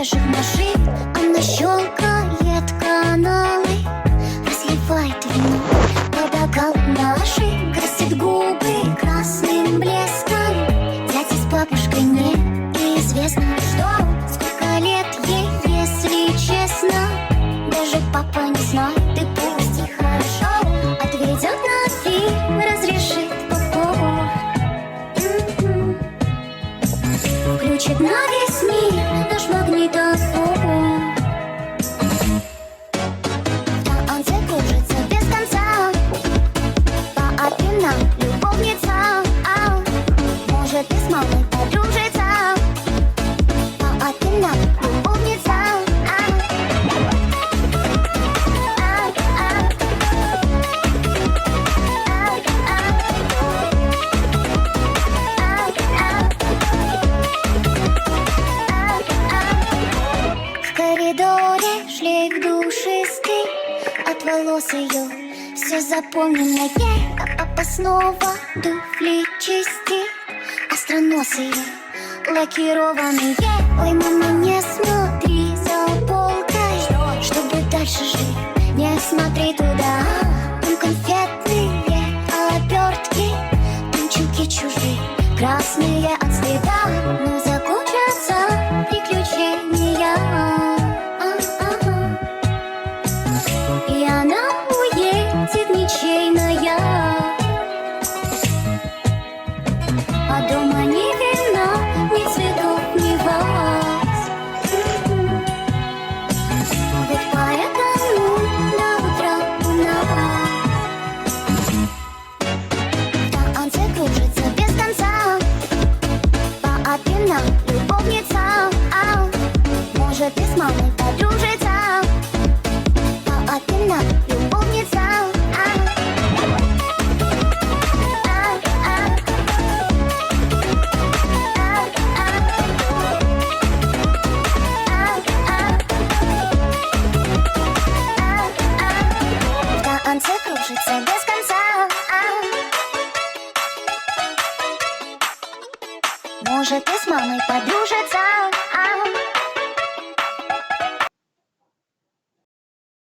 свежих машин. Она щелкает каналы, разливает вино по бокалам наши, красит губы красным блеском. Дядя с бабушкой неизвестно что, сколько лет ей, если честно. Даже папа не знает, и пусть и хорошо. Отведет на фильм, разрешит попов. Включит на весь мир наш магнитофон. В танце кружится без конца по опинам любовница. Может и с мамой подружится. По опинам любовница. В коридоре шлейф душистый от волос ее, все запомнено ей. А папа снова туфли чистит, остроносые, лакированные. Ой, мама, не смотри за полкой, чтобы дальше жить, не смотри туда. Там конфетные обертки, там чулки чужие, красные от стыда. Но закончатся приключения, и она уедет ничейная. А дома ни вина, ни цветов, ни ваз. Вот поэтому до утра у нас в танце кружится без конца по опинам любовница. Может и с мамой подружится. По опинам любовница. В танце кружится без конца. Может и с мамой подружится.